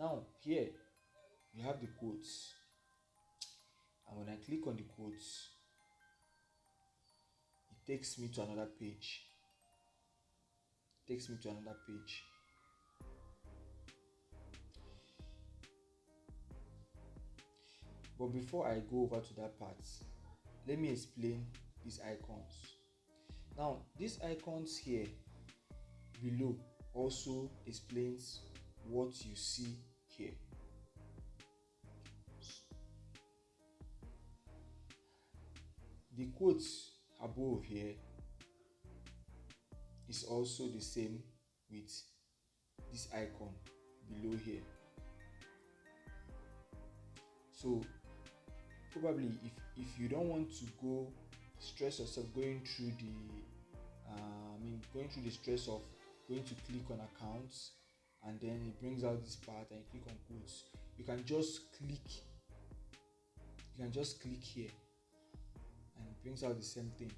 Now here you have the quotes, and when I click on the quotes, it takes me to another page. But before I go over to that part, let me explain these icons. Now these icons here below also explains what you see here. The quotes above here is also the same with this icon below here. So probably if you don't want to go stress yourself going through the stress of going to click on accounts, and then it brings out this part and you click on quotes, you can just click here and it brings out the same thing.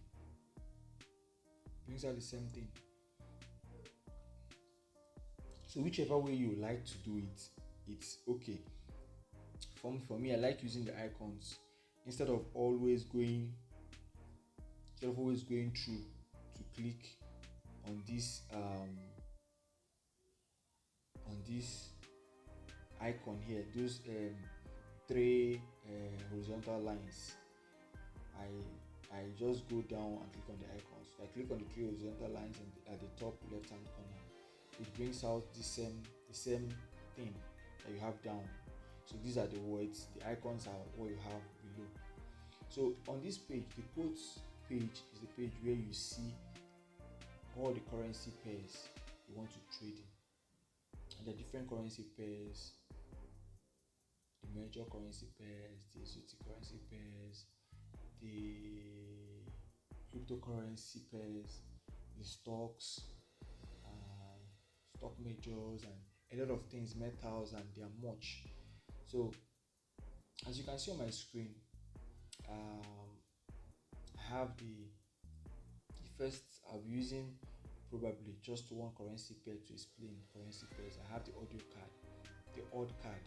So whichever way you like to do it, it's okay. For me, I like using the icons instead of always going through to click on this icon here, those three horizontal lines. I just go down and click on the icons. I click on the three horizontal lines at the top left hand corner. It brings out the same thing that you have down. So these are the words. The icons are what you have below. So on this page, the quotes page is the page where you see all the currency pairs you want to trade in. And the different currency pairs, the major currency pairs, the exotic currency pairs, the cryptocurrency pairs, the stocks, stock majors, and a lot of things, metals, and there are much. So as you can see on my screen, I have the first. I'll be using probably just one currency pair to explain currency pairs. I have the odd card.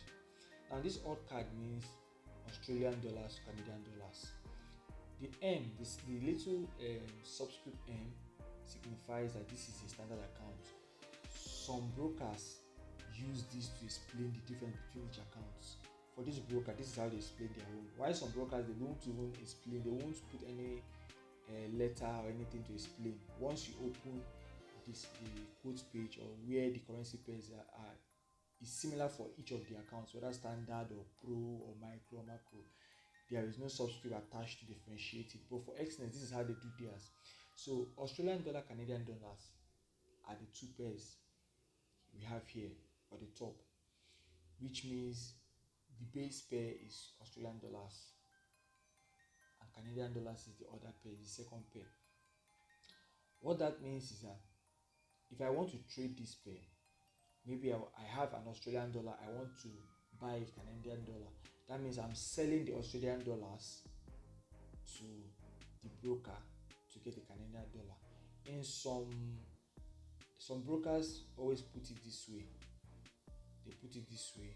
Now this odd card means Australian dollars, Canadian dollars. The M, the little subscript M, signifies that this is a standard account. Some brokers use this to explain the difference between each accounts. For this broker, this is how they explain their own. While some brokers, they won't even explain, they won't put any letter or anything to explain. Once you open the quotes page, or where the currency pairs are, is similar for each of the accounts, whether standard or pro or micro or macro. There is no subscript attached to differentiate it. But for Xnet, this is how they do theirs. So Australian dollar, Canadian dollars are the two pairs we have here at the top, which means the base pair is Australian dollars and Canadian dollars is the other pair, the second pair. What that means is that if I want to trade this pair, maybe I have an Australian dollar, I want to buy a Canadian dollar. That means I'm selling the Australian dollars to the broker to get the Canadian dollar. And some brokers always put it this way. They put it this way.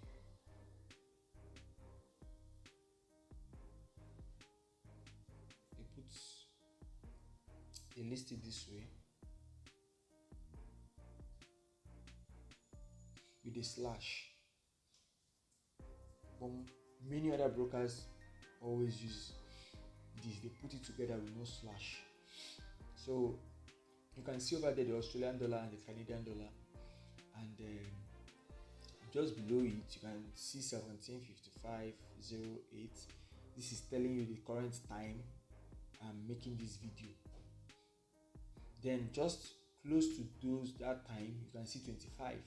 They list it this way with a slash. But many other brokers always use this. They put it together with no slash. So you can see over there the Australian dollar and the Canadian dollar, and just below it you can see 17:55:08. This is telling you the current time I'm making this video. Then just close to that time you can see 25.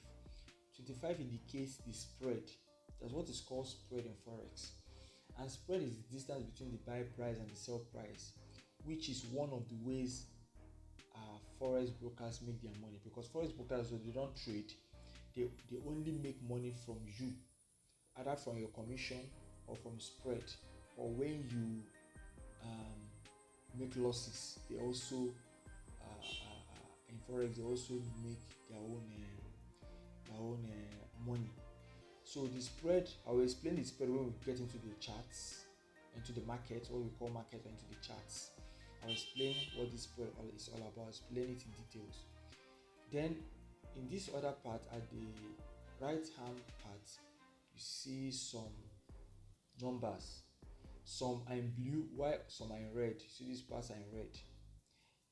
25 indicates the spread. That's what is called spread in Forex. And spread is the distance between the buy price and the sell price, which is one of the ways Forex brokers make their money. Because Forex brokers, so they don't trade, they only make money from you, either from your commission or from spread. Or when you make losses, they also in Forex they also make their own money. So the spread, I will explain the spread when we get into the charts, into the market, what we call market, or into the charts. I'll explain what this spread is all about, explain it in details. Then in this other part, at the right hand part, you see some numbers. Some are in blue while some are in red. See, these parts are in red.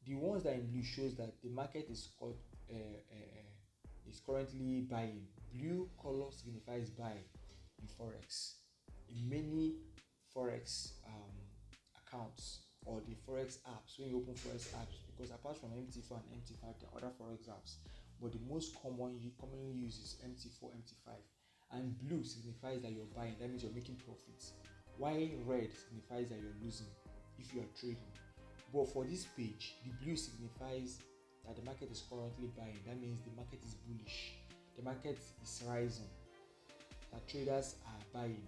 The ones that are in blue shows that the market is currently buying. Blue color signifies buy in Forex. In many Forex accounts or the Forex apps, when you open Forex apps, because apart from MT4 and MT5, there are other Forex apps, but the most commonly used is MT4, MT5. And blue signifies that you're buying, that means you're making profits, while red signifies that you're losing if you are trading. But for this page, the blue signifies that the market is currently buying. That means the market is bullish, the market is rising, that traders are buying,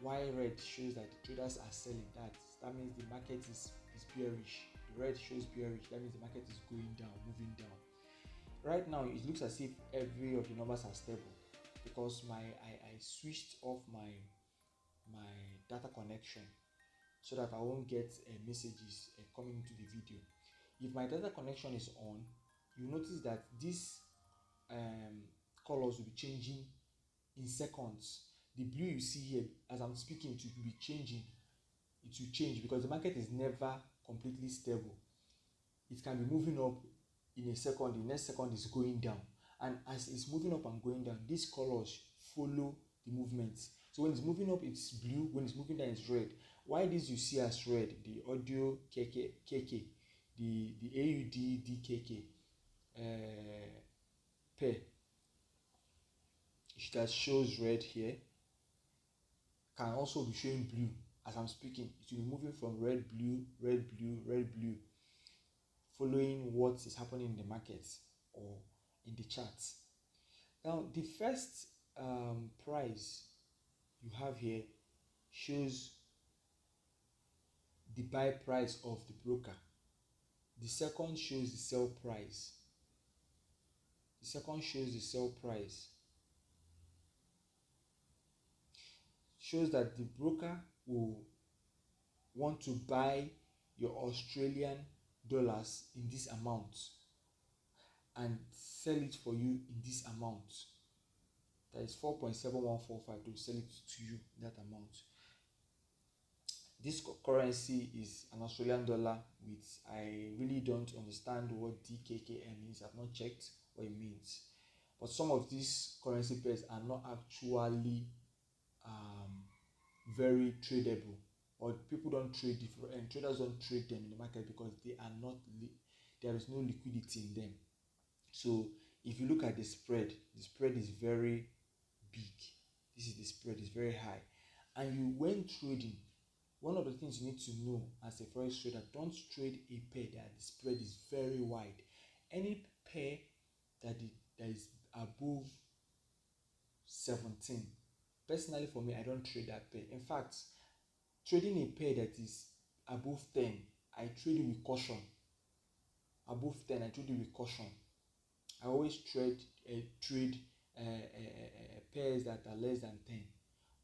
while red shows that the traders are selling. That means the market is bearish. The red shows bearish, that means the market is going down, moving down. Right now it looks as if every of the numbers are stable, because I switched off my data connection so that I won't get messages coming into the video. If my data connection is on, you notice that these colors will be changing in seconds. The blue you see here, as I'm speaking, it will be changing. It will change because the market is never completely stable. It can be moving up in a second, the next second is going down, and as it's moving up and going down, these colors follow the movement. So when it's moving up, it's blue. When it's moving down, it's red. Why this you see as red? The audio KK, the AUD DKK pair that shows red here can also be showing blue. As I'm speaking, it will be moving from red, blue, red, blue, red, blue, following what is happening in the market or in the charts. Now, the first price you have here shows the buy price of the broker. The second shows the sell price. The second shows the sell price. Shows that the broker will want to buy your Australian dollars in this amount and sell it for you in this amount. That is 4.7145 to sell it to you that amount. This currency is an Australian dollar with, I really don't understand what DKKM means. I've not checked what it means. But some of these currency pairs are not actually very tradable, or people don't trade and traders don't trade them in the market because they are not there is no liquidity in them. So if you look at the spread is very big. This is the spread is very high, and you, when trading, one of the things you need to know as a forex trader, don't trade a pair that the spread is very wide. Any pair that is above 17, personally for me, I don't trade that pair. In fact, trading a pair that is above 10, I trade it with caution. Above 10, I trade it with caution. I always trade pairs that are less than 10.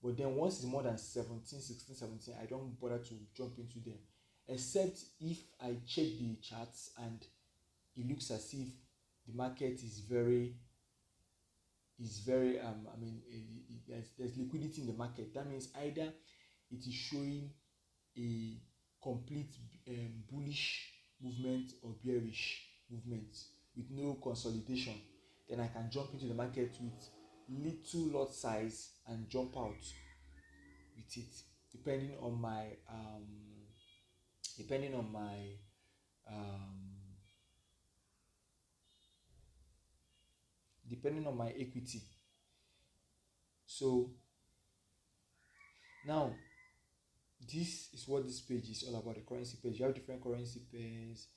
But then once it's more than 17, 16, 17, I don't bother to jump into them, except if I check the charts and it looks as if the market is very there's liquidity in the market. That means either it is showing a complete bullish movement or bearish movement with no consolidation. Then I can jump into the market with little lot size and jump out with it, depending on my equity. So now this is what this page is all about, the currency page. You have different currency pairs.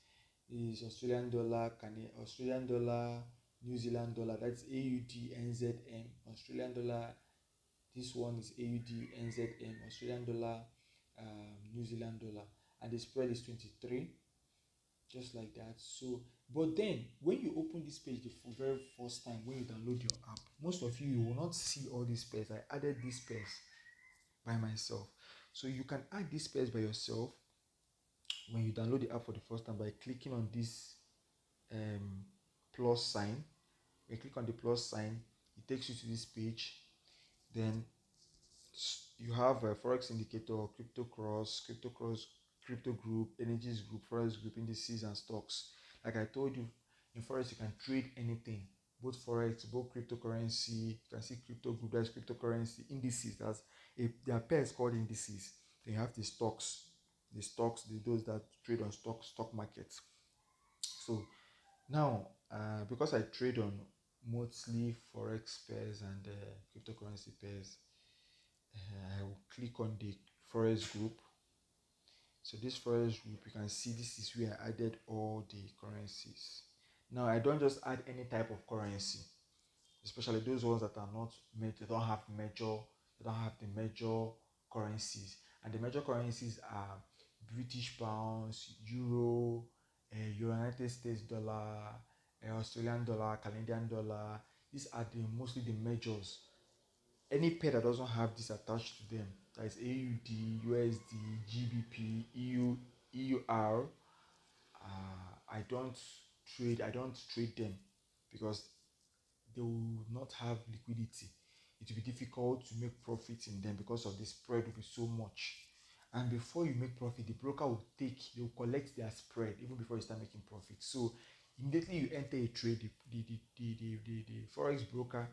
This is Australian dollar, Australian dollar, New Zealand dollar, that's AUD NZM. Australian dollar, this one is AUD NZM, Australian dollar, New Zealand dollar, and the spread is 23, just like that. So But then when you open this page the very first time when you download your app, most of you will not see all these pairs. I added these pairs by myself. So you can add these pairs by yourself when you download the app for the first time by clicking on this plus sign. When you click on the plus sign, it takes you to this page. Then you have a forex indicator, crypto cross, crypto group, energies group, forex group, indices, and stocks. Like I told you, in forex you can trade anything, both forex, both cryptocurrency. You can see crypto group, that's cryptocurrency, indices, there are pairs called indices. Then you have the stocks, those that trade on stock markets. So now, because I trade on mostly forex pairs and cryptocurrency pairs, I will click on the forest group. So this forest group, you can see this is where I added all the currencies. Now I don't just add any type of currency, especially those ones that are not they don't have the major currencies. And the major currencies are British pounds, euro, United States dollar, Australian dollar, Canadian dollar. These are mostly the majors. Any pair that doesn't have this attached to them, that is AUD, USD, GBP, EUR, I don't trade them because they will not have liquidity. It will be difficult to make profit in them because of the spread will be so much. And before you make profit, the broker they will collect their spread even before you start making profit. So immediately you enter a trade, the forex broker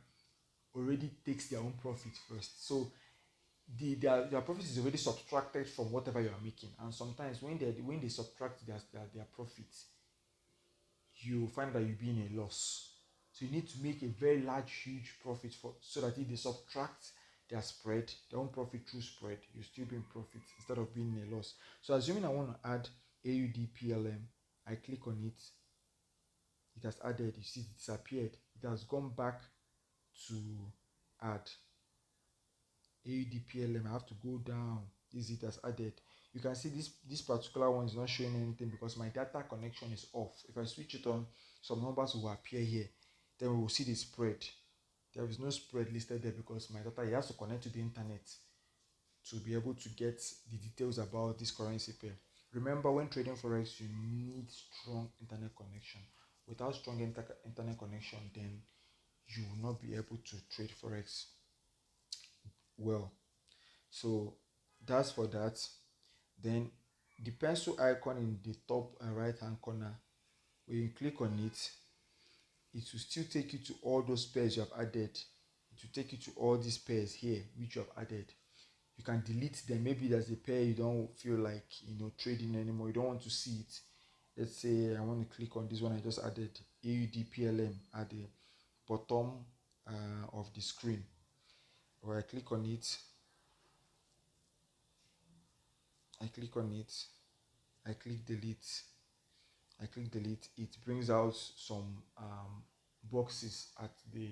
already takes their own profit first. So their profit is already subtracted from whatever you are making. And sometimes when they subtract their profits, you find that you'll be in a loss. So you need to make a very large, huge profit so that if they subtract their spread, their own profit through spread, you still be in profit instead of being in a loss. So assuming I want to add AUD I click on it. It has added. You see, it disappeared. It has gone back to add AUD I have to go down. It has added. You can see this particular one is not showing anything because my data connection is off. If I switch it on, some numbers will appear here. Then we will see the spread. There is no spread listed there because my data, it has to connect to the internet to be able to get the details about this currency pair. Remember, when trading forex, you need strong internet connection. Without strong internet connection, then you will not be able to trade forex well. So that's for that. Then the pencil icon in the top right hand corner, when you click on it, it will still take you to all those pairs you have added. It will take you to all these pairs here which you have added. You can delete them. Maybe there's a pair you don't feel like trading anymore, you don't want to see it. Let's say I want to click on this one I just added, AUD at the bottom of the screen. Or I click on it, I click delete, it brings out some boxes at the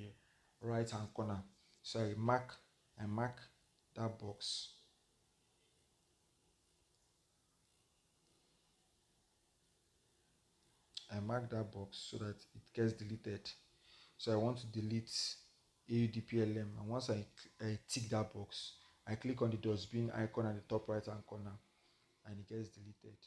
right hand corner. So I mark that box. I mark that box so that it gets deleted. So I want to delete AUD and once I tick that box, I click on the dustbin icon at the top right hand corner and it gets deleted.